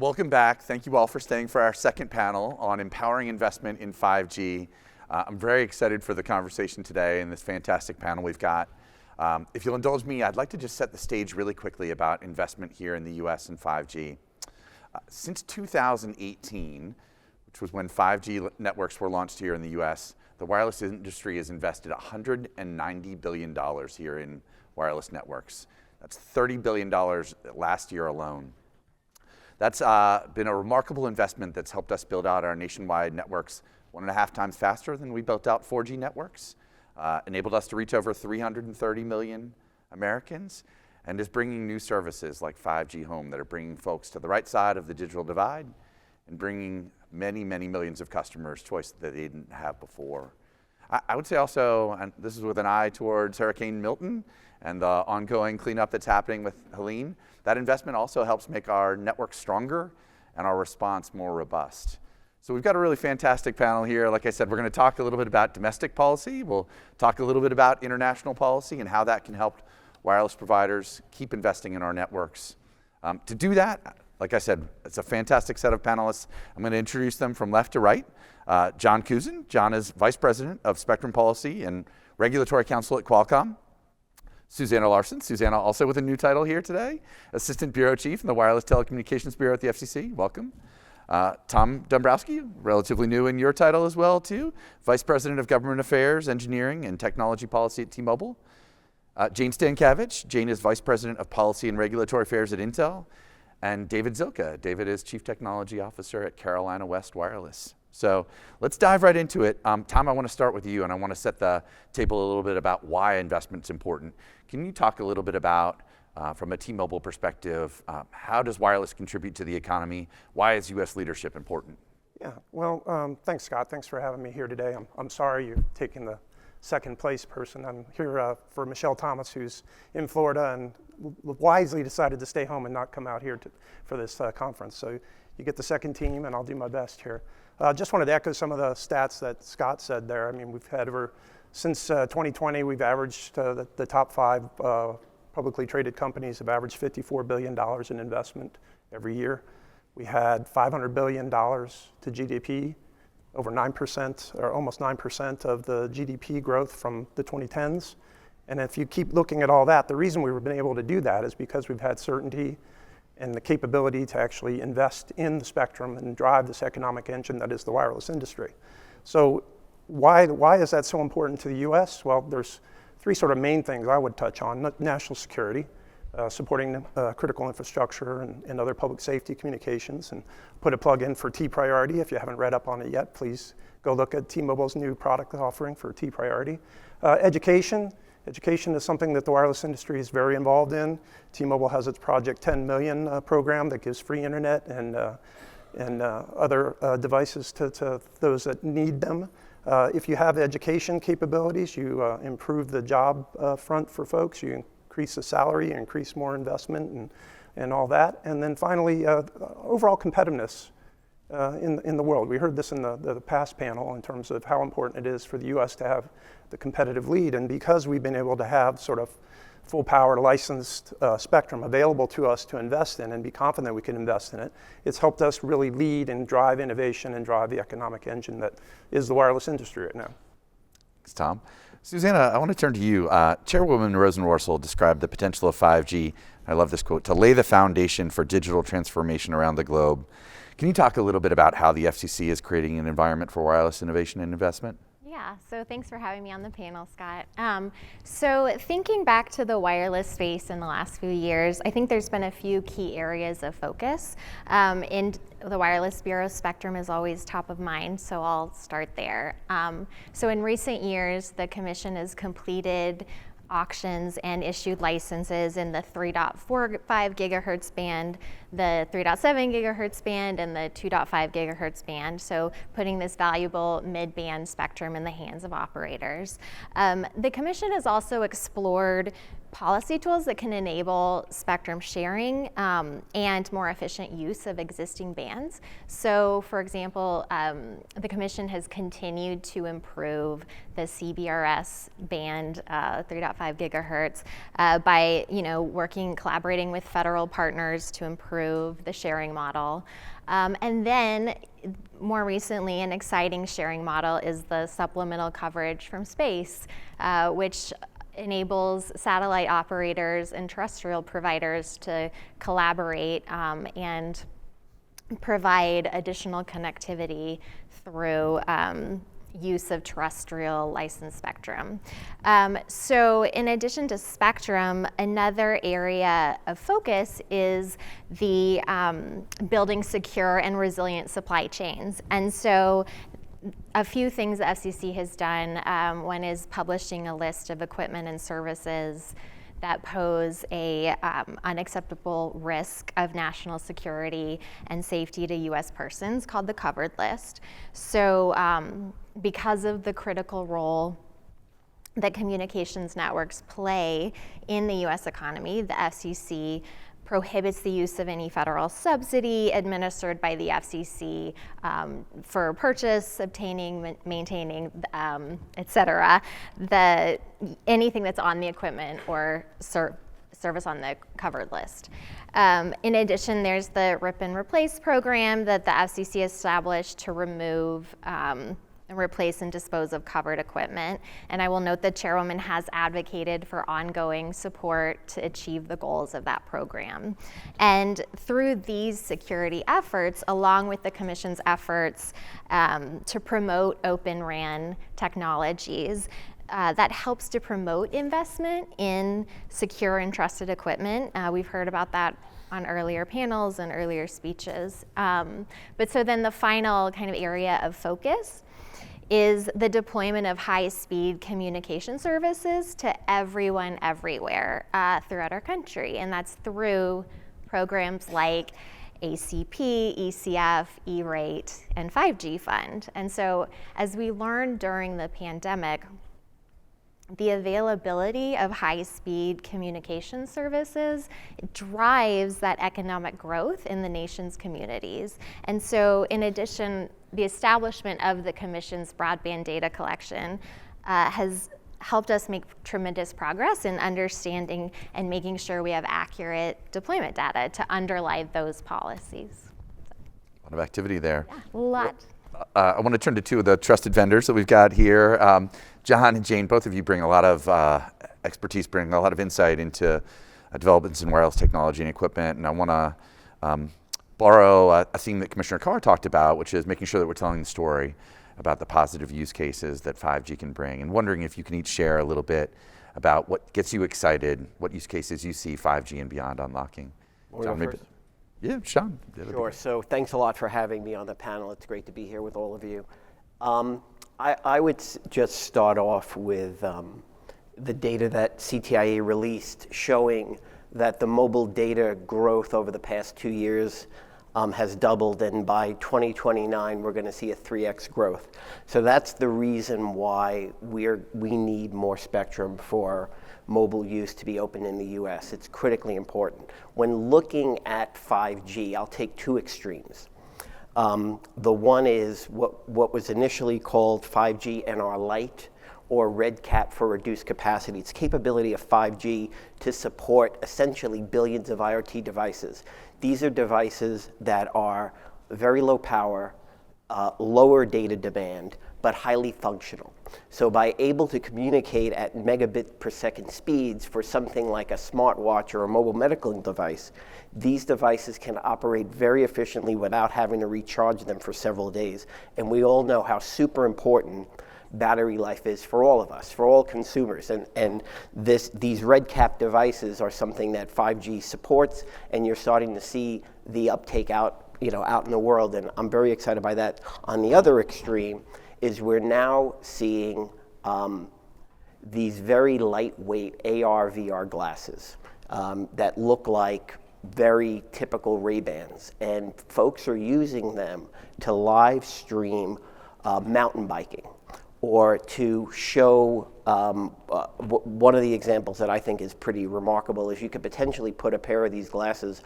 welcome back. Thank you all for staying for our second panel on empowering investment in 5G. I'm very excited for the conversation today and this fantastic panel we've got. If you'll indulge me, I'd like to just set the stage really quickly about investment here in the US in 5G. Since 2018, which was when 5G networks were launched here in the US, the wireless industry has invested $190 billion here in wireless networks. That's $30 billion last year alone. That's been a remarkable investment that's helped us build out our nationwide networks 1.5 times faster than we built out 4G networks, enabled us to reach over 330 million Americans, and is bringing new services like 5G Home that are bringing folks to the right side of the digital divide and bringing many, many millions of customers choice that they didn't have before. I would say also, and this is with an eye towards Hurricane Milton and the ongoing cleanup that's happening with Helene, that investment also helps make our network stronger and our response more robust. So we've got a really fantastic panel here. Like I said, we're going to talk a little bit about domestic policy. We'll talk a little bit about international policy and how that can help wireless providers keep investing in our networks. To do that, like I said, it's a fantastic set of panelists. I'm going to introduce them from left to right. John Kuzin. John is Vice President of Spectrum Policy and Regulatory Counsel at Qualcomm. Susannah Larson. Susannah also with a new title here today, Assistant Bureau Chief in the Wireless Telecommunications Bureau at the FCC. Welcome. Tom Dombrowsky, relatively new in your title as well too, Vice President of Government Affairs, Engineering, and Technology Policy at T-Mobile. Jayne Stancavage. Jayne is Vice President of Policy and Regulatory Affairs at Intel. And David Zylka. David is Chief Technology Officer at Carolina West Wireless. So let's dive right into it. Tom, I want to start with you, and I want to set the table a little bit about why investment's important. Can you talk a little bit about, from a T-Mobile perspective, how does wireless contribute to the economy? Why is U.S. leadership important? Yeah, well, thanks, Scott. Thanks for having me here today. I'm sorry you're taking the second place person. I'm here for Michelle Thomas, who's in Florida and wisely decided to stay home and not come out here for this conference. So you get the second team, and I'll do my best here. Just wanted to echo some of the stats that Scott said there. I mean, we've had since 2020, we've averaged the top 5 publicly traded companies have averaged $54 billion in investment every year. We had $500 billion to GDP, over 9% or almost 9% of the GDP growth from the 2010s. And if you keep looking at all that, the reason we've been able to do that is because we've had certainty and the capability to actually invest in the spectrum and drive this economic engine that is the wireless industry. So why is that so important to the US? Well, there's 3 sort of main things I would touch on. National security, supporting critical infrastructure and other public safety communications, and put a plug in for T-Priority. If you haven't read up on it yet, please go look at T-Mobile's new product offering for T-Priority. Education. Education is something that the wireless industry is very involved in. T-Mobile has its Project 10 Million program that gives free internet and other devices to those that need them. If you have education capabilities, you improve the job front for folks. You increase the salary, you increase more investment and all that. And then finally, overall competitiveness in the world. We heard this in the past panel in terms of how important it is for the US to have the competitive lead. And because we've been able to have sort of full power licensed spectrum available to us to invest in and be confident we can invest in it, it's helped us really lead and drive innovation and drive the economic engine that is the wireless industry right now. Thanks, Tom. Susannah, I want to turn to you. Chairwoman Rosenworcel described the potential of 5G, I love this quote, to lay the foundation for digital transformation around the globe. Can you talk a little bit about how the FCC is creating an environment for wireless innovation and investment? Yeah, so thanks for having me on the panel, Scott. So thinking back to the wireless space in the last few years, I think there's been a few key areas of focus. In the Wireless Bureau, spectrum is always top of mind, so I'll start there. So in recent years, the Commission has completed auctions and issued licenses in the 3.45 gigahertz band, the 3.7 gigahertz band, and the 2.5 gigahertz band, so putting this valuable mid-band spectrum in the hands of operators. The Commission has also explored policy tools that can enable spectrum sharing and more efficient use of existing bands. So, for example, the Commission has continued to improve the CBRS band, 3.5 gigahertz, by collaborating with federal partners to improve the sharing model. And then, more recently, an exciting sharing model is the supplemental coverage from space, which enables satellite operators and terrestrial providers to collaborate and provide additional connectivity through use of terrestrial licensed spectrum. So in addition to spectrum, another area of focus is the building secure and resilient supply chains. And so a few things the FCC has done. One is publishing a list of equipment and services that pose a unacceptable risk of national security and safety to U.S. persons, called the covered list. So because of the critical role that communications networks play in the U.S. economy, the FCC prohibits the use of any federal subsidy administered by the FCC for purchase, obtaining, maintaining, et cetera, anything that's on the equipment or service on the covered list. In addition, there's the Rip and Replace program that the FCC established to remove and replace and dispose of covered equipment. And I will note that Chairwoman has advocated for ongoing support to achieve the goals of that program. And through these security efforts, along with the Commission's efforts to promote Open RAN technologies, that helps to promote investment in secure and trusted equipment. We've heard about that on earlier panels and earlier speeches. But so then the final kind of area of focus is the deployment of high-speed communication services to everyone, everywhere throughout our country. And that's through programs like ACP, ECF, E-rate, and 5G Fund. And so as we learned during the pandemic, the availability of high-speed communication services drives that economic growth in the nation's communities. And so in addition, the establishment of the Commission's broadband data collection has helped us make tremendous progress in understanding and making sure we have accurate deployment data to underlie those policies. A lot of activity there. Yeah, a lot. I want to turn to two of the trusted vendors that we've got here. John and Jayne, both of you bring a lot of expertise, bring a lot of insight into developments in wireless technology and equipment. And I want to borrow a theme that Commissioner Carr talked about, which is making sure that we're telling the story about the positive use cases that 5G can bring. And wondering if you can each share a little bit about what gets you excited, what use cases you see 5G and beyond unlocking. John, maybe. Yeah, Sean. Sure. So thanks a lot for having me on the panel. It's great to be here with all of you. I would just start off with the data that CTIA released showing that the mobile data growth over the past 2 years has doubled, and by 2029 we're going to see a 3x growth. So that's the reason why we need more spectrum for mobile use to be open in the US. It's critically important. When looking at 5G, I'll take two extremes. The one is what was initially called 5G NR Lite, or Red Cap for reduced capacity. It's capability of 5G to support essentially billions of IoT devices. These are devices that are very low power, lower data demand, but highly functional. So by able to communicate at megabit per second speeds for something like a smartwatch or a mobile medical device, these devices can operate very efficiently without having to recharge them for several days. And we all know how super important battery life is for all of us, for all consumers. And these Red Cap devices are something that 5G supports, and you're starting to see the uptake out in the world, and I'm very excited by that. On the other extreme is we're now seeing these very lightweight AR, VR glasses that look like very typical Ray-Bans, and folks are using them to live stream mountain biking, or to show one of the examples that I think is pretty remarkable is you could potentially put a pair of these glasses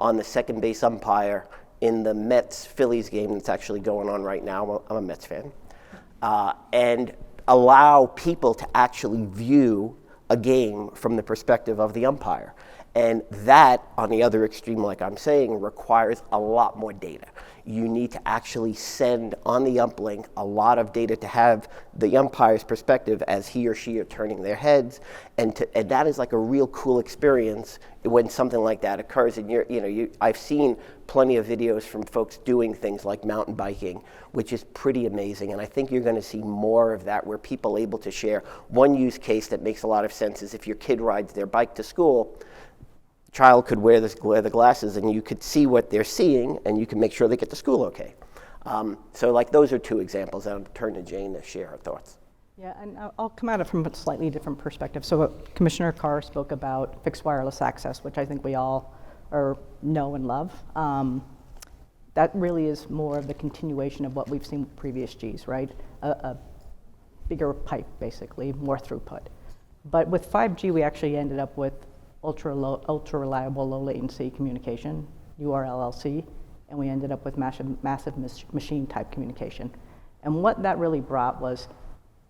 on the second base umpire in the Mets-Phillies game that's actually going on right now. I'm a Mets fan. And allow people to actually view a game from the perspective of the umpire. And that, on the other extreme, like I'm saying, requires a lot more data. You need to actually send on the uplink a lot of data to have the umpire's perspective as he or she are turning their heads, and that is like a real cool experience when something like that occurs. And I've seen plenty of videos from folks doing things like mountain biking, which is pretty amazing. And I think you're going to see more of that, where people are able to share. One use case that makes a lot of sense is if your kid rides their bike to school, child could wear the glasses and you could see what they're seeing and you can make sure they get to school okay. So like those are two examples. I'll turn to Jayne to share her thoughts. Yeah, and I'll come at it from a slightly different perspective. So Commissioner Carr spoke about fixed wireless access, which I think we all know and love. That really is more of the continuation of what we've seen with previous Gs, right? A bigger pipe, basically, more throughput. But with 5G, we actually ended up with ultra reliable low latency communication, URLLC, and we ended up with massive machine type communication. And what that really brought was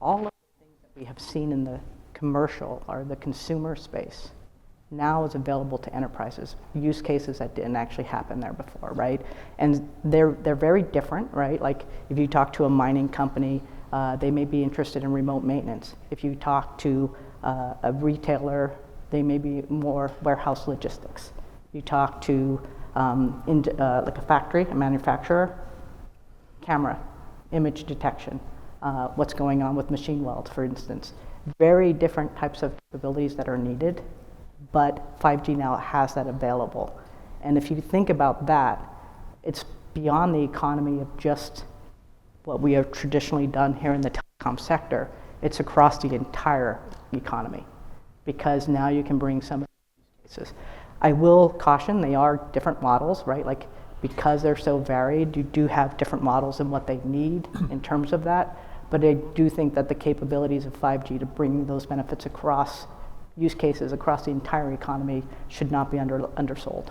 all of the things that we have seen in the commercial or the consumer space now is available to enterprises, use cases that didn't actually happen there before, right? And they're very different, right? Like if you talk to a mining company, they may be interested in remote maintenance. If you talk to a retailer, they may be more warehouse logistics. You talk to like a factory, a manufacturer, camera, image detection, what's going on with machine weld, for instance. Very different types of capabilities that are needed, but 5G now has that available. And if you think about that, it's beyond the economy of just what we have traditionally done here in the telecom sector. It's across the entire economy, because now you can bring some of these cases. I will caution, they are different models, right? Like, because they're so varied, you do have different models and what they need in terms of that. But I do think that the capabilities of 5G to bring those benefits across use cases across the entire economy should not be undersold.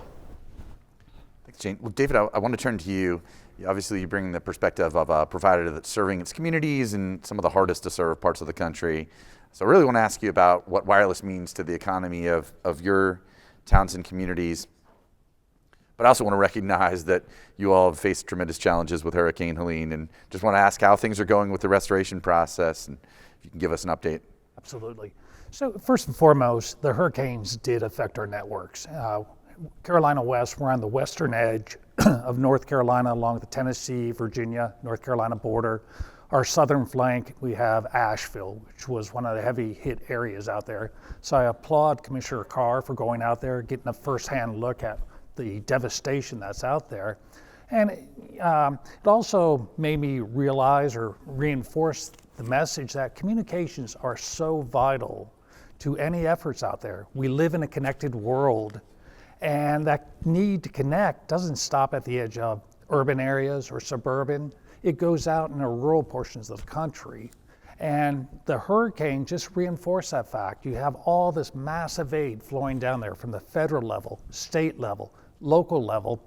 Thanks, Jayne. Well, David, I want to turn to you. Obviously, you bring the perspective of a provider that's serving its communities in some of the hardest to serve parts of the country. So I really want to ask you about what wireless means to the economy of your towns and communities. But I also want to recognize that you all have faced tremendous challenges with Hurricane Helene, and just want to ask how things are going with the restoration process, and if you can give us an update. Absolutely. So first and foremost, the hurricanes did affect our networks. Carolina West, we're on the western edge of North Carolina along the Tennessee, Virginia, North Carolina border. Our southern flank, we have Asheville, which was one of the heavy hit areas out there. So I applaud Commissioner Carr for going out there, getting a firsthand look at the devastation that's out there. And it also made me realize or reinforce the message that communications are so vital to any efforts out there. We live in a connected world, and that need to connect doesn't stop at the edge of urban areas or suburban. It goes out in the rural portions of the country. And the hurricane just reinforced that fact. You have all this massive aid flowing down there from the federal level, state level, local level.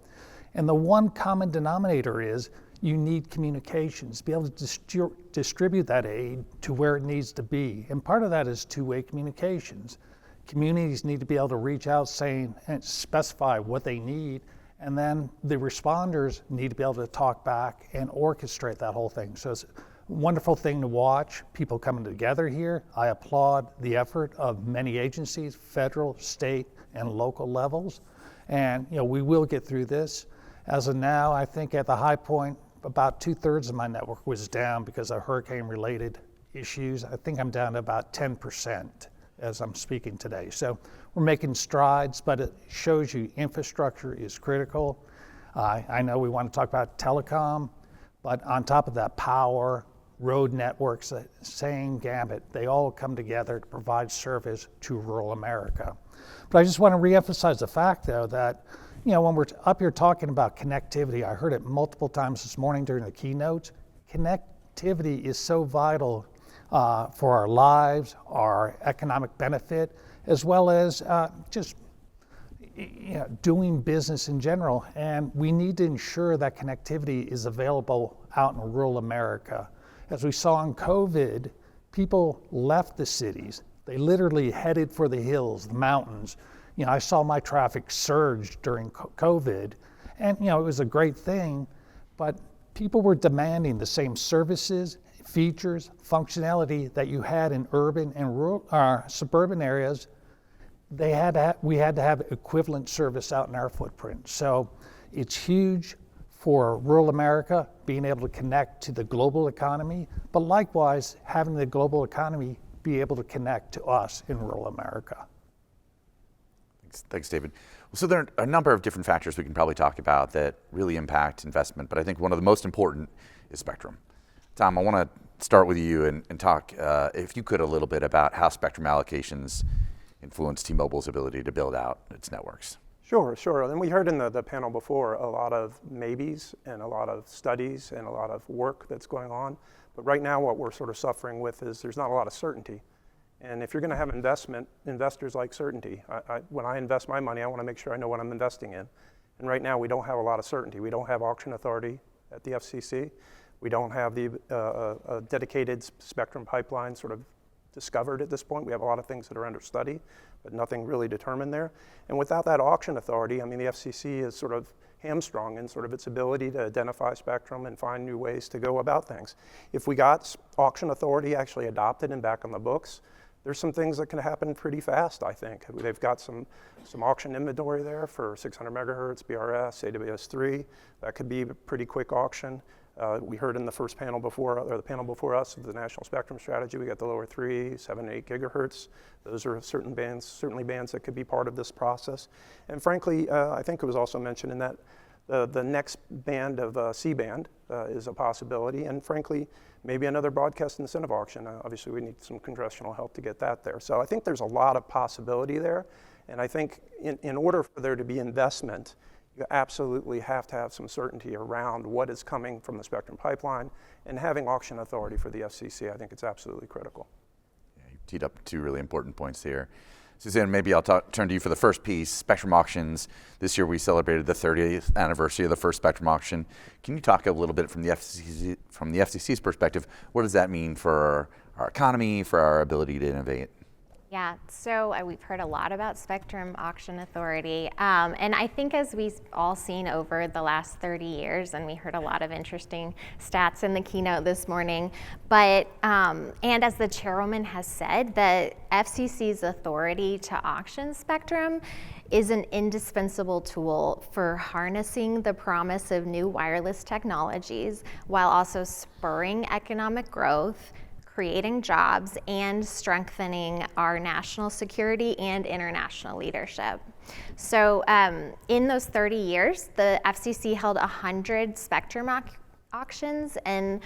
And the one common denominator is you need communications to be able to distribute that aid to where it needs to be. And part of that is two-way communications. Communities need to be able to reach out saying and specify what they need, and then the responders need to be able to talk back and orchestrate that whole thing. So it's a wonderful thing to watch, people coming together here. I applaud the effort of many agencies, federal, state, and local levels. And we will get through this. As of now, I think at the high point, about 2/3 of my network was down because of hurricane-related issues. I think I'm down to about 10% as I'm speaking today. So we're making strides, but it shows you infrastructure is critical. I know we want to talk about telecom, but on top of that, power, road networks, the same gambit, they all come together to provide service to rural America. But I just want to reemphasize the fact, though, that when we're up here talking about connectivity, I heard it multiple times this morning during the keynotes, connectivity is so vital. for our lives, our economic benefit, as well as just doing business in general. And we need to ensure that connectivity is available out in rural America. As we saw in COVID, people left the cities. They literally headed for the hills, the mountains. I saw my traffic surge during COVID, and it was a great thing, but people were demanding the same services, features, functionality that you had in urban and rural, suburban areas. We had to have equivalent service out in our footprint. So it's huge for rural America being able to connect to the global economy, but likewise having the global economy be able to connect to us in rural America. Thanks, David. So there are a number of different factors we can probably talk about that really impact investment, but I think one of the most important is spectrum. Tom, I want to start with you and talk, if you could, a little bit about how spectrum allocations influence T-Mobile's ability to build out its networks. Sure. And we heard in the panel before a lot of maybes and a lot of studies and a lot of work that's going on. But right now what we're sort of suffering with is there's not a lot of certainty. And if you're going to have investors like certainty. When I invest my money, I want to make sure I know what I'm investing in. And right now we don't have a lot of certainty. We don't have auction authority at the FCC. We don't have the dedicated spectrum pipeline sort of discovered at this point. We have a lot of things that are under study, but nothing really determined there. And without that auction authority, the FCC is sort of hamstrung in sort of its ability to identify spectrum and find new ways to go about things. If we got auction authority actually adopted and back on the books, there's some things that can happen pretty fast, I think. They've got some auction inventory there for 600 megahertz, BRS, AWS-3. That could be a pretty quick auction. We heard in the first panel before, or the panel before us, of the National Spectrum Strategy, we got the lower 3, 7, 8 gigahertz. Those are certainly bands that could be part of this process. And frankly, I think it was also mentioned in that the next band of C-band is a possibility. And frankly, maybe another broadcast incentive auction. Obviously, we need some congressional help to get that there. So I think there's a lot of possibility there. And I think in order for there to be investment, you absolutely have to have some certainty around what is coming from the spectrum pipeline, and having auction authority for the FCC, I think it's absolutely critical. Yeah, you teed up two really important points here. Susannah, maybe I'll turn to you for the first piece, spectrum auctions. This year we celebrated the 30th anniversary of the first spectrum auction. Can you talk a little bit from the FCC's perspective? What does that mean for our economy, for our ability to innovate? Yeah, so we've heard a lot about Spectrum Auction Authority, and I think as we've all seen over the last 30 years, and we heard a lot of interesting stats in the keynote this morning, but, and as the chairwoman has said, the FCC's authority to auction spectrum is an indispensable tool for harnessing the promise of new wireless technologies while also spurring economic growth, creating jobs, and strengthening our national security and international leadership. So in those 30 years, the FCC held 100 spectrum auctions and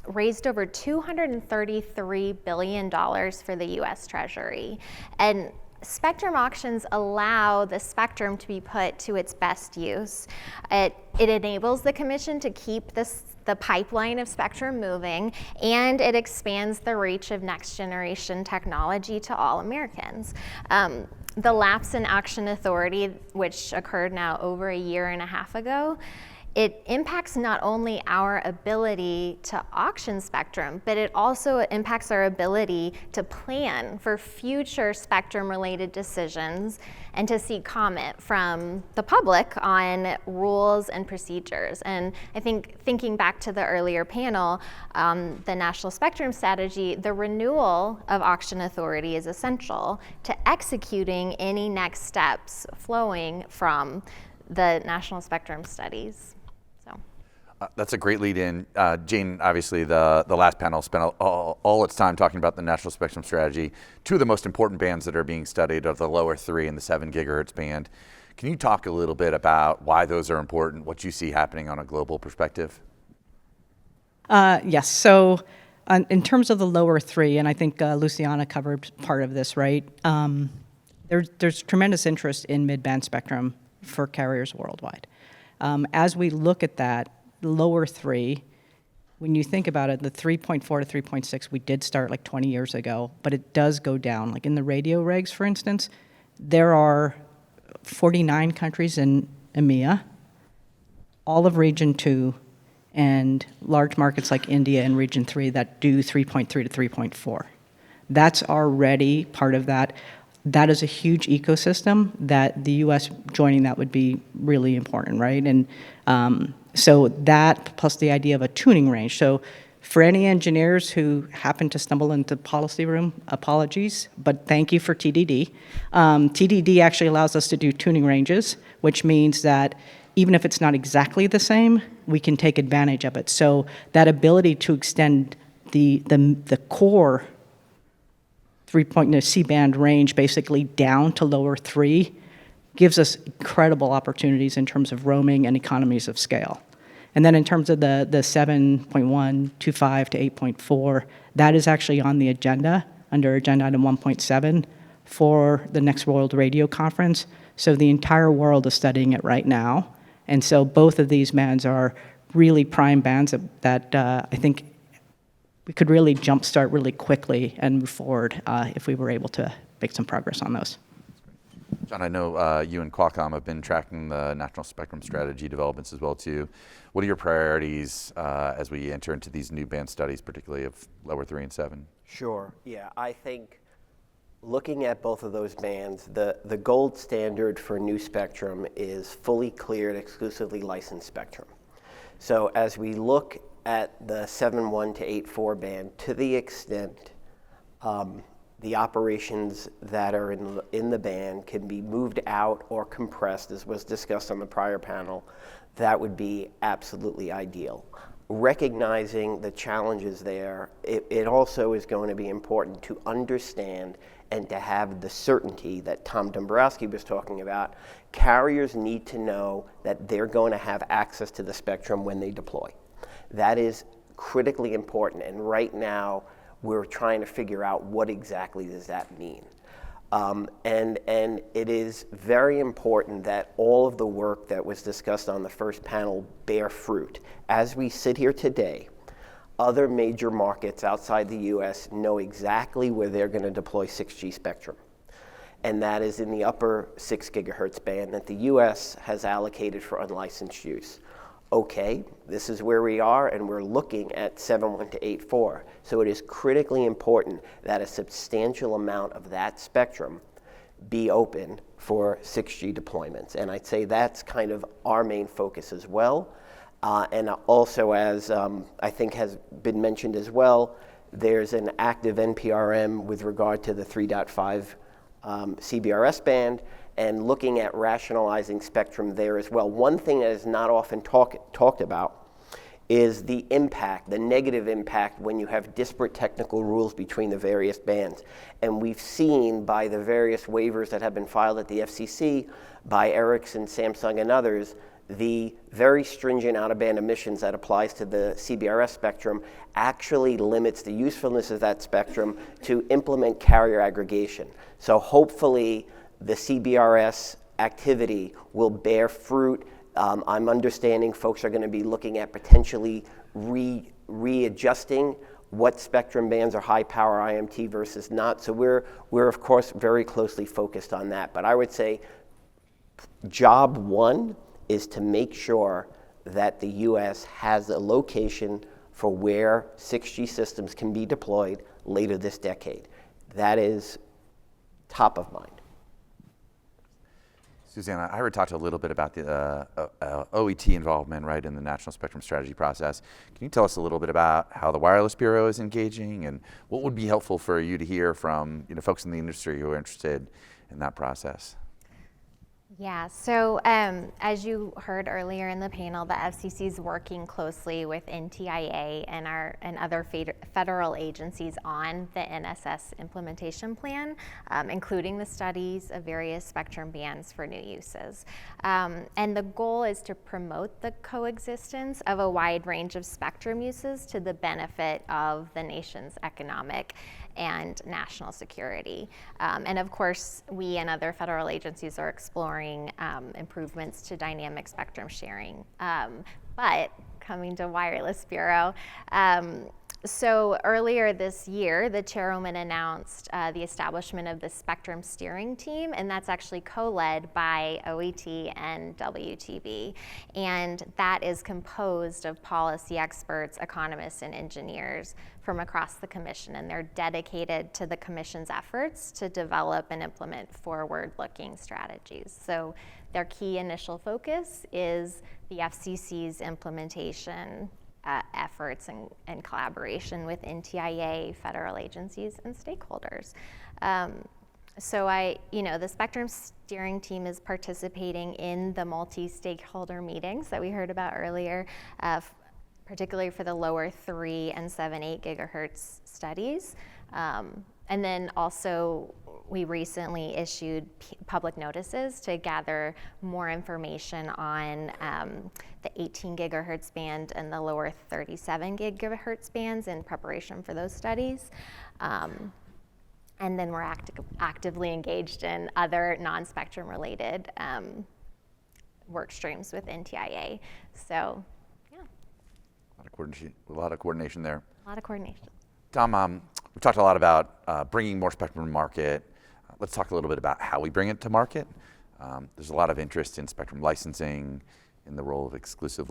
raised over $233 billion for the US Treasury. And spectrum auctions allow the spectrum to be put to its best use. It enables the commission to keep the pipeline of spectrum moving, and it expands the reach of next generation technology to all Americans. The lapse in auction authority, which occurred now over a year and a half ago, it impacts not only our ability to auction spectrum, but it also impacts our ability to plan for future spectrum-related decisions and to seek comment from the public on rules and procedures. And I think thinking back to the earlier panel, the National Spectrum Strategy, the renewal of auction authority is essential to executing any next steps flowing from the National Spectrum Studies. That's a great lead in. Jayne, obviously the last panel spent all its time talking about the National Spectrum Strategy. Two of the most important bands that are being studied are the lower 3 and the 7 gigahertz band. Can you talk a little bit about why those are important, what you see happening on a global perspective? Yes, so in terms of the lower 3, and I think Luciana covered part of this, right? There's tremendous interest in mid-band spectrum for carriers worldwide. As we look at that, lower 3 when you think about it, the 3.4 to 3.6, we did start like 20 years ago, but it does go down. Like in the radio regs, for instance, there are 49 countries in EMEA, all of Region 2, and large markets like India and Region 3 that do 3.3 to 3.4. That's already part of that. That is a huge ecosystem that the U.S. joining that would be really important, right? And so that plus the idea of a tuning range. So for any engineers who happen to stumble into policy room, apologies, but thank you for TDD. TDD actually allows us to do tuning ranges, which means that even if it's not exactly the same, we can take advantage of it. So that ability to extend the core 3.0 C-band range basically down to lower 3 gives us incredible opportunities in terms of roaming and economies of scale. And then in terms of the 7.125 to 8.4, that is actually on the agenda under agenda item 1.7 for the next World Radio Conference. So the entire world is studying it right now. And so both of these bands are really prime bands that I think we could really jumpstart really quickly and move forward if we were able to make some progress on those. John, I know you and Qualcomm have been tracking the national spectrum strategy developments as well too. What are your priorities as we enter into these new band studies, particularly of lower 3 and 7? Sure. Yeah, I think looking at both of those bands, the gold standard for new spectrum is fully cleared, exclusively licensed spectrum. So as we look at the 7.1 to 8.4 band, to the extent the operations that are in the band can be moved out or compressed, as was discussed on the prior panel, that would be absolutely ideal. Recognizing the challenges there, it also is going to be important to understand and to have the certainty that Tom Dombrowsky was talking about. Carriers need to know that they're going to have access to the spectrum when they deploy. That is critically important, and right now we're trying to figure out what exactly does that mean. And it is very important that all of the work that was discussed on the first panel bear fruit. As we sit here today, other major markets outside the US know exactly where they're going to deploy 6G spectrum. And that is in the upper 6 gigahertz band that the US has allocated for unlicensed use. Okay, this is where we are, and we're looking at 7.1 to 8.4. So it is critically important that a substantial amount of that spectrum be open for 6G deployments. And I'd say that's kind of our main focus as well. And also, as I think has been mentioned as well, there's an active NPRM with regard to the 3.5 CBRS band, and looking at rationalizing spectrum there as well. One thing that is not often talked about is the impact, the negative impact when you have disparate technical rules between the various bands. And we've seen by the various waivers that have been filed at the FCC by Ericsson, Samsung, and others, the very stringent out-of-band emissions that applies to the CBRS spectrum actually limits the usefulness of that spectrum to implement carrier aggregation. So hopefully the CBRS activity will bear fruit. I'm understanding folks are going to be looking at potentially readjusting what spectrum bands are high power IMT versus not. So we're of course very closely focused on that. But I would say job one is to make sure that the US has a location for where 6G systems can be deployed later this decade. That is top of mind. Susannah, I heard talked a little bit about the OET involvement, right, in the National Spectrum Strategy process. Can you tell us a little bit about how the Wireless Bureau is engaging, and what would be helpful for you to hear from folks in the industry who are interested in that process? Yeah, so as you heard earlier in the panel, the FCC is working closely with NTIA and other federal agencies on the NSS implementation plan, including the studies of various spectrum bands for new uses. And the goal is to promote the coexistence of a wide range of spectrum uses to the benefit of the nation's economic and national security. And of course, we and other federal agencies are exploring exploring improvements to dynamic spectrum sharing. But coming to Wireless Bureau, so earlier this year, the chairwoman announced the establishment of the Spectrum Steering Team, and that's actually co-led by OET and WTB. And that is composed of policy experts, economists, and engineers from across the commission, and they're dedicated to the commission's efforts to develop and implement forward-looking strategies. So their key initial focus is the FCC's implementation efforts and collaboration with NTIA, federal agencies, and stakeholders. So the Spectrum Steering Team is participating in the multi-stakeholder meetings that we heard about earlier, particularly for the lower 3 and 7/8 gigahertz studies. And then also, we recently issued public notices to gather more information on the 18 gigahertz band and the lower 37 gigahertz bands in preparation for those studies. And then we're actively engaged in other non-spectrum related work streams with NTIA. So, yeah. A lot of coordination there. A lot of coordination. Tom, we've talked a lot about bringing more spectrum to market. Let's talk a little bit about how we bring it to market. There's a lot of interest in spectrum licensing, in the role of exclusive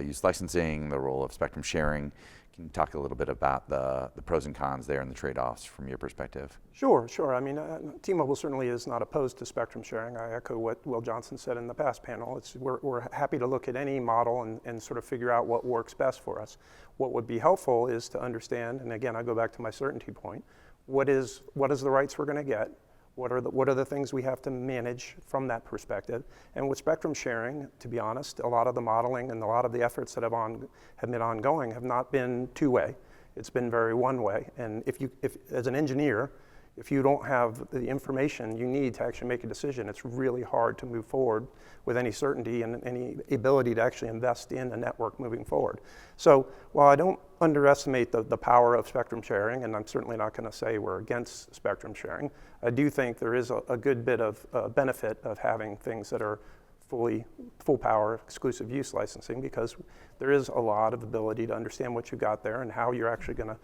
use licensing, the role of spectrum sharing. Can you talk a little bit about the pros and cons there and the trade-offs from your perspective? Sure. I mean, T-Mobile certainly is not opposed to spectrum sharing. I echo what Will Johnson said in the past panel. We're happy to look at any model and sort of figure out what works best for us. What would be helpful is to understand, and again, I go back to my certainty point, what is the rights we're going to get? What are the things we have to manage from that perspective? And with spectrum sharing, to be honest, a lot of the modeling and a lot of the efforts that have been ongoing have not been two-way. It's been very one-way. And if as an engineer, if you don't have the information you need to actually make a decision, it's really hard to move forward with any certainty and any ability to actually invest in a network moving forward. So while I don't underestimate the power of spectrum sharing, and I'm certainly not going to say we're against spectrum sharing, I do think there is a good bit of benefit of having things that are full power exclusive use licensing, because there is a lot of ability to understand what you got there and how you're actually going to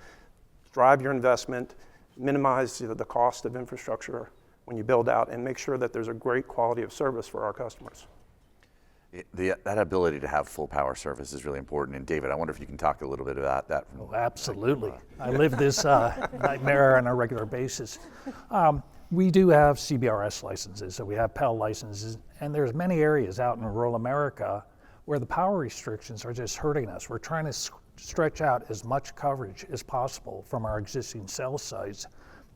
drive your investment, minimize the cost of infrastructure when you build out, and make sure that there's a great quality of service for our customers. That ability to have full power service is really important. And David, I wonder if you can talk a little bit about that. Oh, absolutely. I live this nightmare on a regular basis. We do have CBRS licenses, so we have PEL licenses, and there's many areas out in rural America where the power restrictions are just hurting us. We're trying to stretch out as much coverage as possible from our existing cell sites.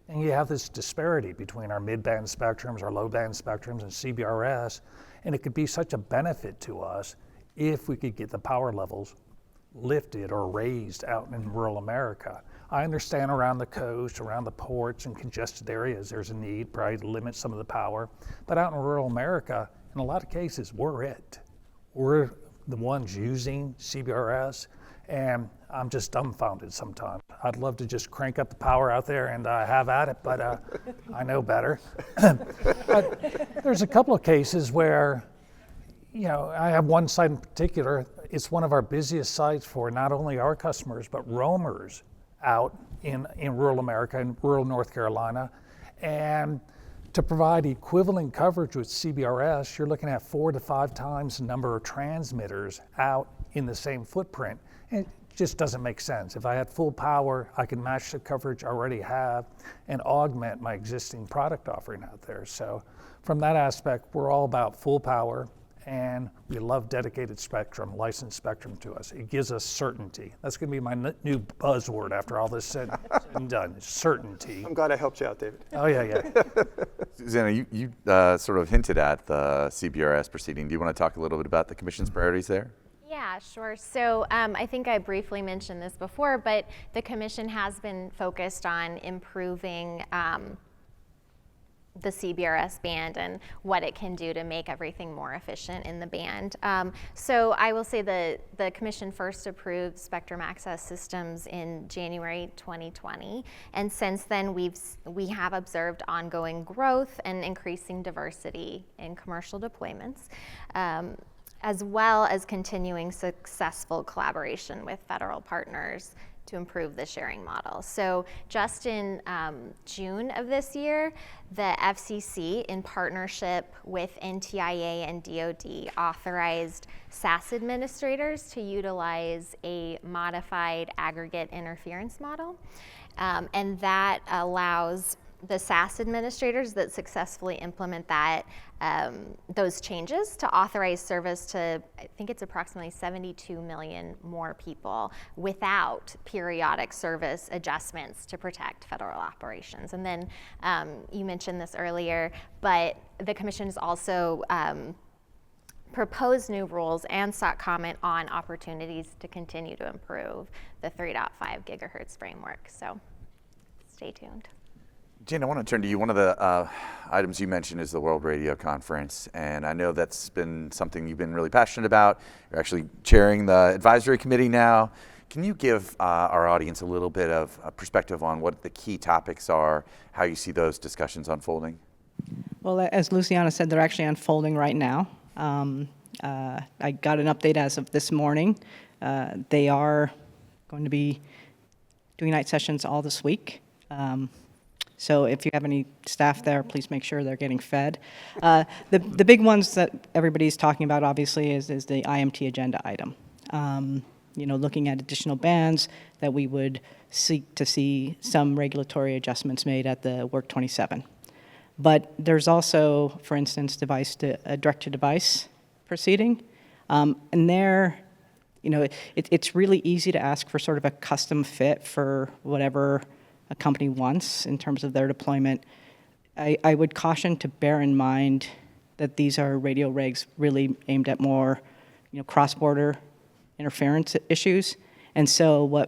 And you have this disparity between our mid-band spectrums, our low-band spectrums, and CBRS, and it could be such a benefit to us if we could get the power levels lifted or raised out in rural America. I understand around the coast, around the ports and congested areas, there's a need probably to limit some of the power, but out in rural America, in a lot of cases, we're it. We're the ones using CBRS, and I'm just dumbfounded sometimes. I'd love to just crank up the power out there and have at it, but I know better. But there's a couple of cases where, I have one site in particular. It's one of our busiest sites for not only our customers, but roamers out in rural America, in rural North Carolina. And to provide equivalent coverage with CBRS, you're looking at 4 to 5 times the number of transmitters out in the same footprint. It just doesn't make sense. If I had full power, I can match the coverage I already have and augment my existing product offering out there. So from that aspect, we're all about full power, and we love dedicated spectrum, licensed spectrum to us. It gives us certainty. That's going to be my new buzzword after all this said and done, certainty. I'm glad I helped you out, David. Oh, yeah. Susannah, you sort of hinted at the CBRS proceeding. Do you want to talk a little bit about the Commission's priorities there? Yeah, sure. So I think I briefly mentioned this before, but the Commission has been focused on improving the CBRS band and what it can do to make everything more efficient in the band. So I will say the Commission first approved spectrum access systems in January 2020, and since then we have observed ongoing growth and increasing diversity in commercial deployments, as well as continuing successful collaboration with federal partners to improve the sharing model. So just in June of this year, the FCC, in partnership with NTIA and DoD, authorized SAS administrators to utilize a modified aggregate interference model. And that allows the SAS administrators that successfully implement that, those changes to authorize service to, I think it's approximately 72 million more people without periodic service adjustments to protect federal operations. And then you mentioned this earlier, but the Commission has also proposed new rules and sought comment on opportunities to continue to improve the 3.5 gigahertz framework. So stay tuned. Jayne, I want to turn to you. One of the items you mentioned is the World Radio Conference, and I know that's been something you've been really passionate about. You're actually chairing the advisory committee now. Can you give our audience a little bit of a perspective on what the key topics are, how you see those discussions unfolding? Well, as Luciana said, they're actually unfolding right now. I got an update as of this morning. They are going to be doing night sessions all this week. So if you have any staff there, please make sure they're getting fed. The big ones that everybody's talking about, obviously, is the IMT agenda item. Looking at additional bands that we would seek to see some regulatory adjustments made at the Work 27. But there's also, for instance, a direct-to-device proceeding. And there, it's really easy to ask for sort of a custom fit for whatever a company wants in terms of their deployment. I would caution to bear in mind that these are radio regs really aimed at more, cross-border interference issues. And so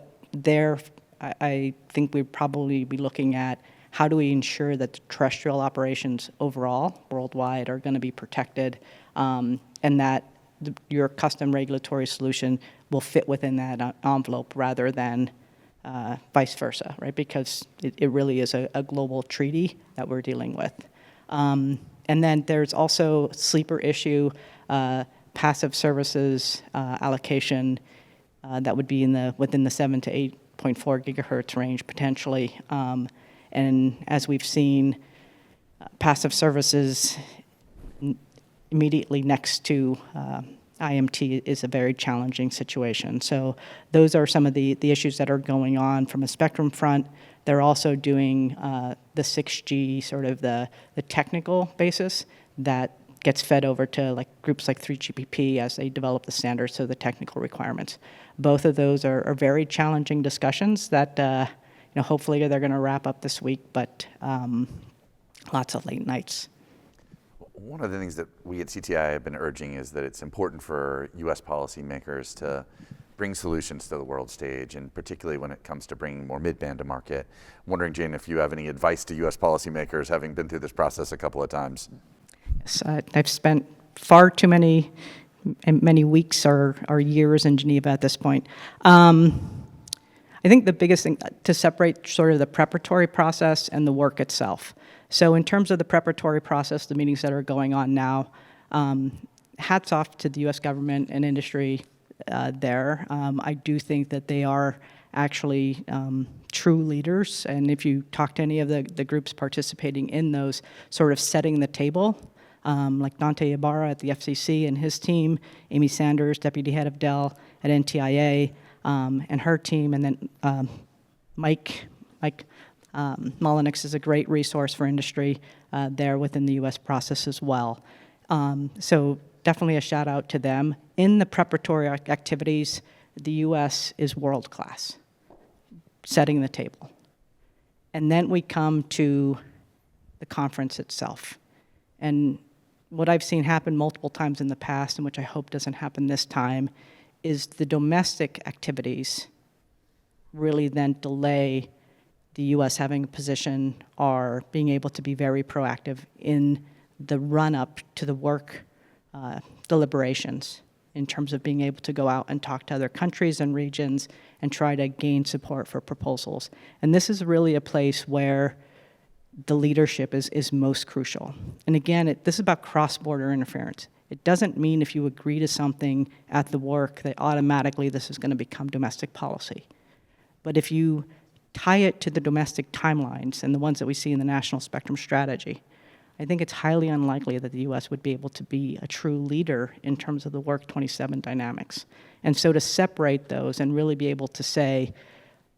I think we'd probably be looking at how do we ensure that the terrestrial operations overall, worldwide, are going to be protected, and that your custom regulatory solution will fit within that envelope rather than vice versa, right? Because it really is a global treaty that we're dealing with. And then there's also sleeper issue, passive services allocation that would be within the 7 to 8.4 gigahertz range potentially. And as we've seen, passive services immediately next to IMT is a very challenging situation. So those are some of the issues that are going on from a spectrum front. They're also doing the 6G, sort of the technical basis that gets fed over to groups like 3GPP as they develop the standards, so the technical requirements. Both of those are very challenging discussions that hopefully they're going to wrap up this week, but lots of late nights. One of the things that we at CTIA have been urging is that it's important for U.S. policymakers to bring solutions to the world stage, and particularly when it comes to bringing more mid-band to market. I'm wondering, Jayne, if you have any advice to U.S. policymakers, having been through this process a couple of times. Yes, I've spent far too many weeks or years in Geneva at this point. I think the biggest thing to separate sort of the preparatory process and the work itself. So in terms of the preparatory process, the meetings that are going on now, hats off to the U.S. government and industry there. I do think that they are actually true leaders, and if you talk to any of the groups participating in those, sort of setting the table, like Dante Ibarra at the FCC and his team, Amy Sanders, deputy head of Dell at NTIA, and her team, and then Mike Mullenix is a great resource for industry there within the U.S. process as well. So definitely a shout out to them. In the preparatory activities, the U.S. is world class, setting the table. And then we come to the conference itself. And what I've seen happen multiple times in the past, and which I hope doesn't happen this time, is the domestic activities really then delay the U.S. having a position are being able to be very proactive in the run-up to the work deliberations in terms of being able to go out and talk to other countries and regions and try to gain support for proposals. And this is really a place where the leadership is most crucial. And again, this is about cross-border interference. It doesn't mean if you agree to something at the work that automatically this is going to become domestic policy. But if you tie it to the domestic timelines and the ones that we see in the National Spectrum Strategy, I think it's highly unlikely that the U.S. would be able to be a true leader in terms of the Work 27 dynamics. And so to separate those and really be able to say,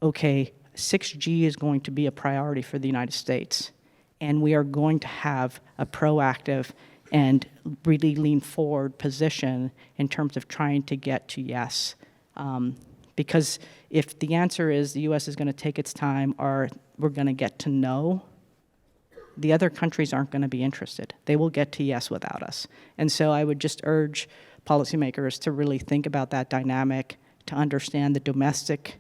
okay, 6G is going to be a priority for the United States, and we are going to have a proactive and really lean forward position in terms of trying to get to yes. Because if the answer is the U.S. is going to take its time or we're going to get to no, the other countries aren't going to be interested. They will get to yes without us. And so I would just urge policymakers to really think about that dynamic, to understand the domestic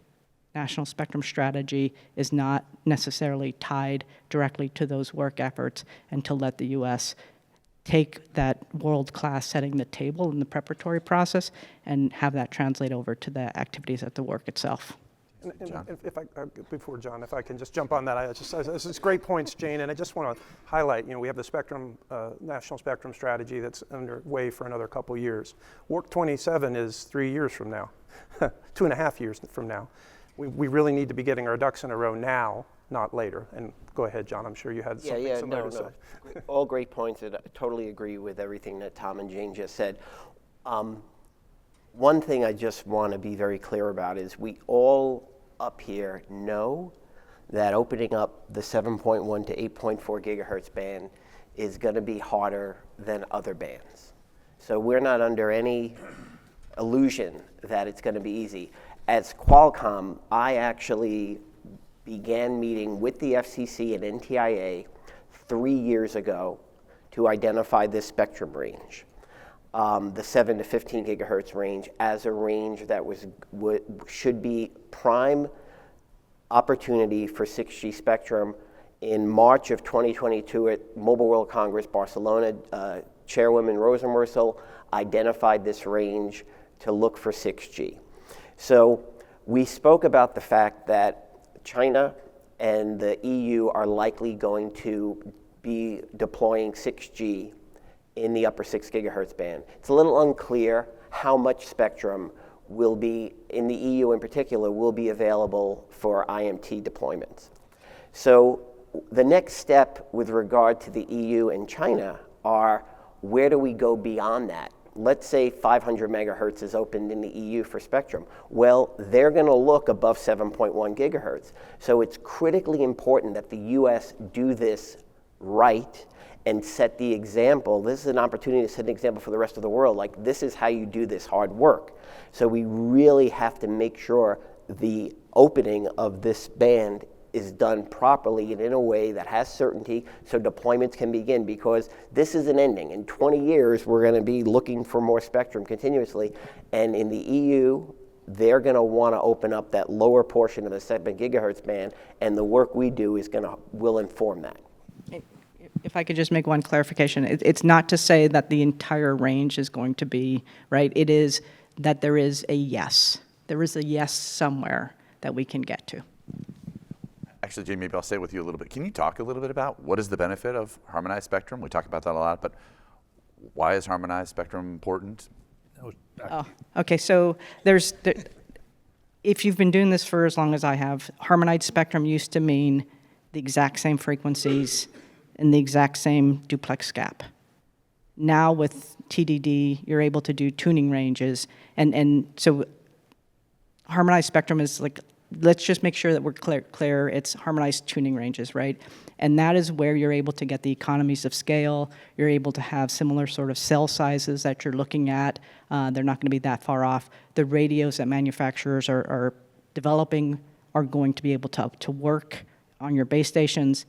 national spectrum strategy is not necessarily tied directly to those work efforts, and to let the U.S. take that world-class setting the table in the preparatory process and have that translate over to the activities at the work itself. And if I, before John, if I can just jump on that, this is great points, Jayne, and I just want to highlight, we have the spectrum, national spectrum strategy that's underway for another couple years. Work 27 is 3 years from now, 2.5 years from now. We really need to be getting our ducks in a row now, not later. And go ahead, John, I'm sure you had something to say. All great points, and I totally agree with everything that Tom and Jayne just said. One thing I just want to be very clear about is we all up here know that opening up the 7.1 to 8.4 gigahertz band is going to be harder than other bands. So we're not under any illusion that it's going to be easy. As Qualcomm, I actually began meeting with the FCC and NTIA 3 years ago to identify this spectrum range. The 7 to 15 gigahertz range as a range that should be prime opportunity for 6G spectrum. In March of 2022 at Mobile World Congress Barcelona, Chairwoman Rosenworcel identified this range to look for 6G. So we spoke about the fact that China and the EU are likely going to be deploying 6G in the upper 6 gigahertz band. It's a little unclear how much spectrum will be, in the EU in particular, will be available for IMT deployments. So the next step with regard to the EU and China are, where do we go beyond that? Let's say 500 megahertz is opened in the EU for spectrum. Well, they're going to look above 7.1 gigahertz. So it's critically important that the US do this right and set the example. This is an opportunity to set an example for the rest of the world. Like, this is how you do this hard work. So we really have to make sure the opening of this band is done properly and in a way that has certainty so deployments can begin, because this isn't ending. In 20 years, we're going to be looking for more spectrum continuously. And in the EU, they're going to want to open up that lower portion of the 7 gigahertz band, and the work we do will inform that. If I could just make one clarification, it's not to say that the entire range is going to be, right? It is that there is a yes. There is a yes somewhere that we can get to. Actually, Jayne, maybe I'll stay with you a little bit. Can you talk a little bit about what is the benefit of harmonized spectrum? We talk about that a lot, but why is harmonized spectrum important? Oh, okay, so if you've been doing this for as long as I have, harmonized spectrum used to mean the exact same frequencies and the exact same duplex gap. Now with TDD, you're able to do tuning ranges, and so harmonized spectrum is like, let's just make sure that we're clear, it's harmonized tuning ranges, right? And that is where you're able to get the economies of scale. You're able to have similar sort of cell sizes that you're looking at. They're not going to be that far off. The radios that manufacturers are developing are going to be able to work on your base stations.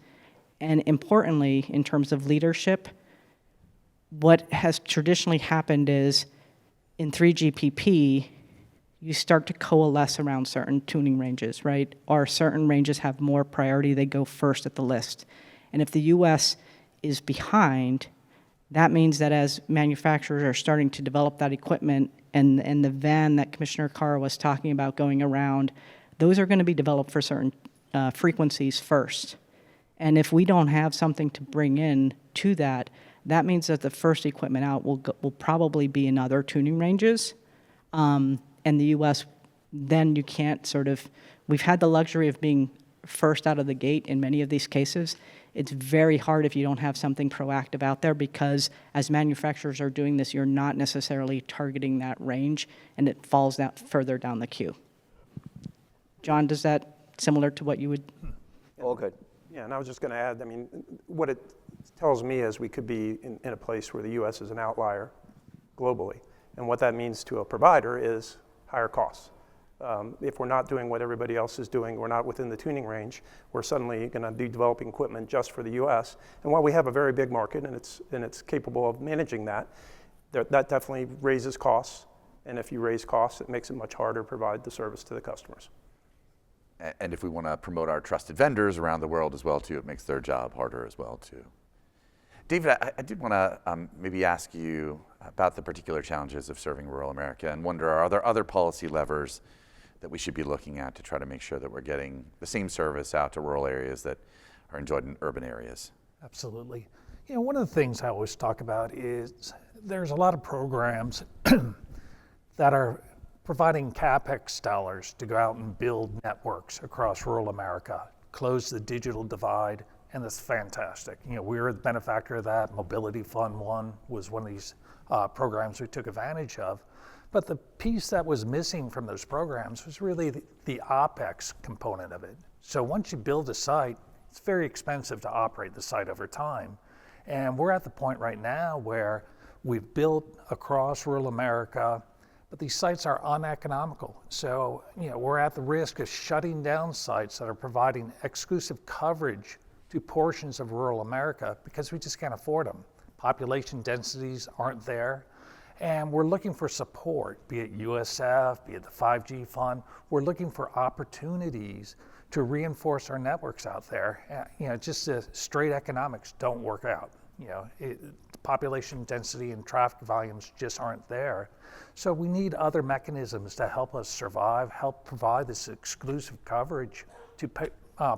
And importantly, in terms of leadership, what has traditionally happened is in 3GPP, you start to coalesce around certain tuning ranges, right? Or certain ranges have more priority, they go first at the list. And if the US is behind, that means that as manufacturers are starting to develop that equipment and the van that Commissioner Carr was talking about going around, those are going to be developed for certain frequencies first. And if we don't have something to bring in to that, that means that the first equipment out will probably be in other tuning ranges. And the US, then you can't sort of, we've had the luxury of being first out of the gate in many of these cases. It's very hard if you don't have something proactive out there, because as manufacturers are doing this, you're not necessarily targeting that range, and it falls further down the queue. John, does that similar to what you would? All good. Yeah, and I was just going to add, I mean, what it tells me is we could be in a place where the U.S. is an outlier globally. And what that means to a provider is higher costs. If we're not doing what everybody else is doing, we're not within the tuning range, we're suddenly going to be developing equipment just for the U.S. And while we have a very big market and it's capable of managing that, that definitely raises costs. And if you raise costs, it makes it much harder to provide the service to the customers. And if we want to promote our trusted vendors around the world as well too, it makes their job harder as well too. David, I did want to maybe ask you about the particular challenges of serving rural America, and wonder, are there other policy levers that we should be looking at to try to make sure that we're getting the same service out to rural areas that are enjoyed in urban areas? Absolutely. You know, one of the things I always talk about is there's a lot of programs that are providing CapEx dollars to go out and build networks across rural America, close the digital divide, and that's fantastic. You know, we're the benefactor of that. Mobility Fund 1 was one of these programs we took advantage of. But the piece that was missing from those programs was really the OpEx component of it. So once you build a site, it's very expensive to operate the site over time. And we're at the point right now where we've built across rural America, but these sites are uneconomical. So, you know, we're at the risk of shutting down sites that are providing exclusive coverage to portions of rural America because we just can't afford them. Population densities aren't there. And we're looking for support, be it USF, be it the 5G fund. We're looking for opportunities to reinforce our networks out there. You know, just the straight economics don't work out. You know, population density and traffic volumes just aren't there. So we need other mechanisms to help us survive, help provide this exclusive coverage to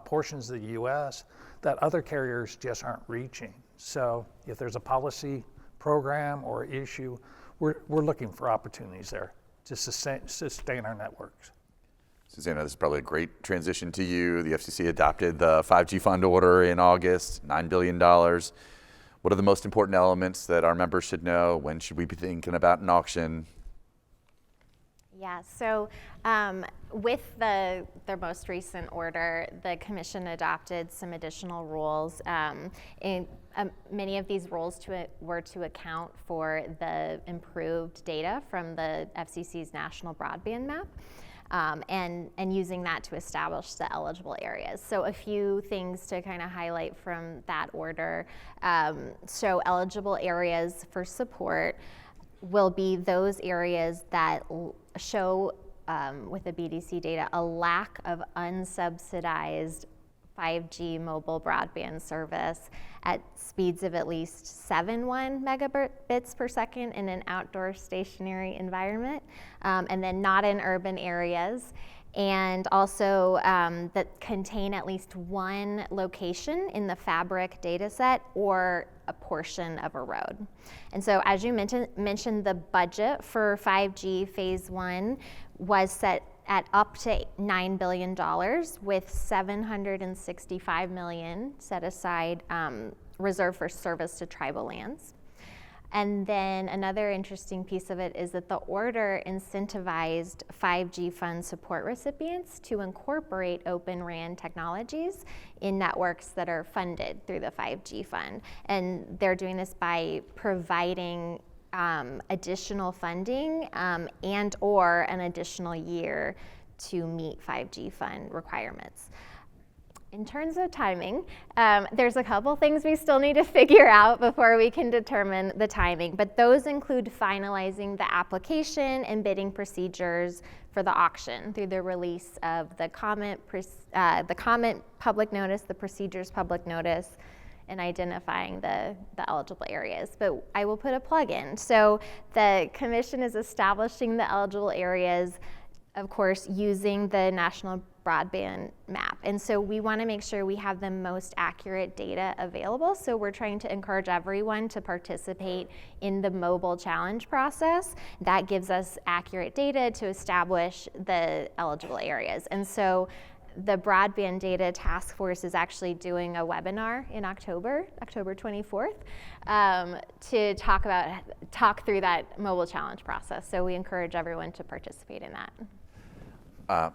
portions of the US that other carriers just aren't reaching. So if there's a policy program or issue, we're looking for opportunities there to sustain our networks. Susannah, this is probably a great transition to you. The FCC adopted the 5G fund order in August, $9 billion. What are the most important elements that our members should know? When should we be thinking about an auction? Yeah, so with the most recent order, the Commission adopted some additional rules. Many of these rules were to account for the improved data from the FCC's National Broadband Map, and using that to establish the eligible areas. So a few things to kind of highlight from that order. So eligible areas for support will be those areas that show, with the BDC data, a lack of unsubsidized 5G mobile broadband service at speeds of at least 7.1 megabits per second in an outdoor stationary environment, and then not in urban areas. And also that contain at least one location in the fabric data set or a portion of a road. And so as you mentioned, the budget for 5G phase 1 was set at up to $9 billion with $765 million set aside reserved for service to tribal lands. And then another interesting piece of it is that the order incentivized 5G fund support recipients to incorporate Open RAN technologies in networks that are funded through the 5G fund. And they're doing this by providing additional funding and or an additional year to meet 5G fund requirements. In terms of timing, there's a couple things we still need to figure out before we can determine the timing, but those include finalizing the application and bidding procedures for the auction through the release of the comment public notice, the procedures public notice, and identifying the eligible areas. But I will put a plug in. So the commission is establishing the eligible areas, of course, using the National Broadband Map. And so we want to make sure we have the most accurate data available. So we're trying to encourage everyone to participate in the mobile challenge process. That gives us accurate data to establish the eligible areas. And so the Broadband Data Task Force is actually doing a webinar in October 24th, to talk through that mobile challenge process. So we encourage everyone to participate in that.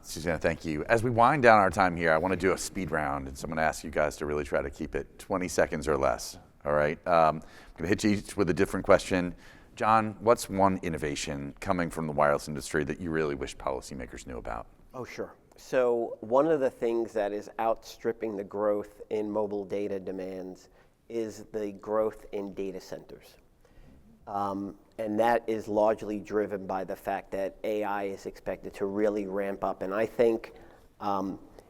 Susannah, thank you. As we wind down our time here, I want to do a speed round, and so I'm going to ask you guys to really try to keep it 20 seconds or less, all right? I'm going to hit you each with a different question. John, what's one innovation coming from the wireless industry that you really wish policymakers knew about? Oh, sure. So one of the things that is outstripping the growth in mobile data demands is the growth in data centers. And that is largely driven by the fact that AI is expected to really ramp up. And I think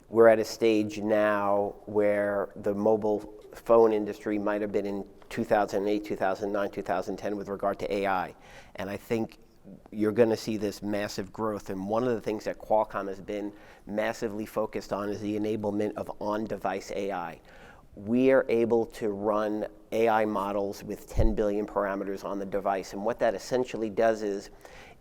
we're at a stage now where the mobile phone industry might have been in 2008, 2009, 2010 with regard to AI. And I think you're going to see this massive growth. And one of the things that Qualcomm has been massively focused on is the enablement of on-device AI. We are able to run AI models with 10 billion parameters on the device. And what that essentially does is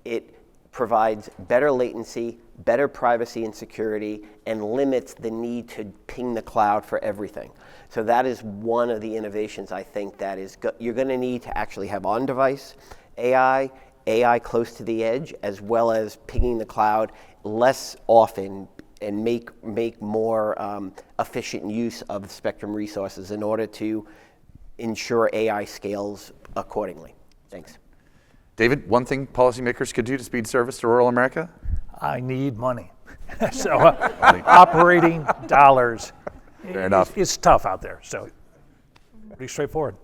it provides better latency, better privacy and security, and limits the need to ping the cloud for everything. So that is one of the innovations I think that is you're going to need to actually have on-device AI close to the edge, as well as pinging the cloud less often and make more efficient use of the spectrum resources in order to ensure AI scales accordingly. Thanks. David, one thing policymakers could do to speed service to rural America? I need money. So operating dollars. Fair enough. It's tough out there, so pretty straightforward.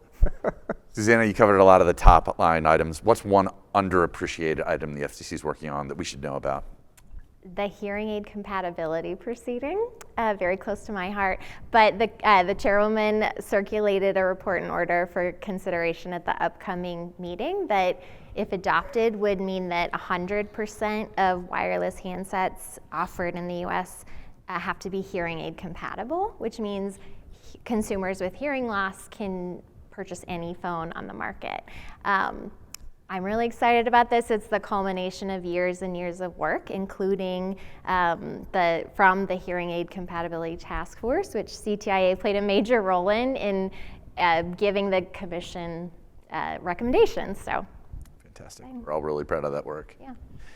Susannah, you covered a lot of the top line items. What's one underappreciated item the FCC is working on that we should know about? The hearing aid compatibility proceeding, very close to my heart. But the chairwoman circulated a report and order for consideration at the upcoming meeting that, if adopted, would mean that 100% of wireless handsets offered in the US have to be hearing aid compatible, which means consumers with hearing loss can purchase any phone on the market. I'm really excited about this. It's the culmination of years and years of work, including from the Hearing Aid Compatibility Task Force, which CTIA played a major role in giving the commission recommendations. So, fantastic. We're all really proud of that work. Yeah.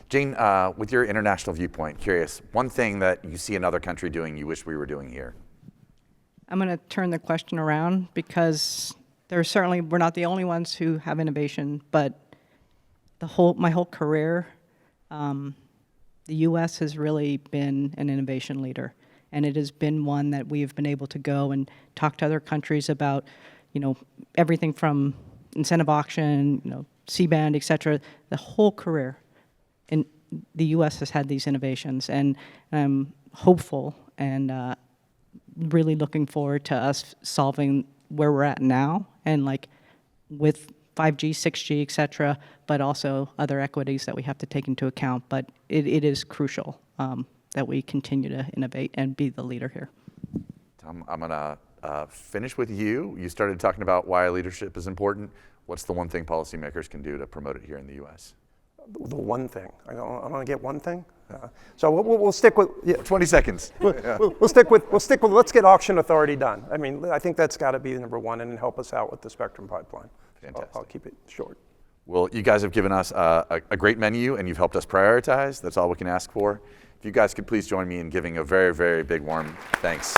Jayne, with your international viewpoint, curious, one thing that you see another country doing you wish we were doing here? I'm going to turn the question around, because we're not the only ones who have innovation, but my whole career, the U.S. has really been an innovation leader, and it has been one that we have been able to go and talk to other countries about, everything from incentive auction, C-band, et cetera. The whole career, in the U.S. has had these innovations, and I'm hopeful and really looking forward to us solving where we're at now, and with 5G, 6G, et cetera, but also other equities that we have to take into account. But it is crucial that we continue to innovate and be the leader here. Tom, I'm going to finish with you. You started talking about why leadership is important. What's the one thing policymakers can do to promote it here in the U.S.? The one thing. I'm going to get one thing. So we'll stick with 20 seconds. We'll stick with. Let's get auction authority done. I mean, I think that's got to be number one, and help us out with the spectrum pipeline. Fantastic. I'll keep it short. Well, you guys have given us a great menu, and you've helped us prioritize. That's all we can ask for. If you guys could please join me in giving a very, very big warm thanks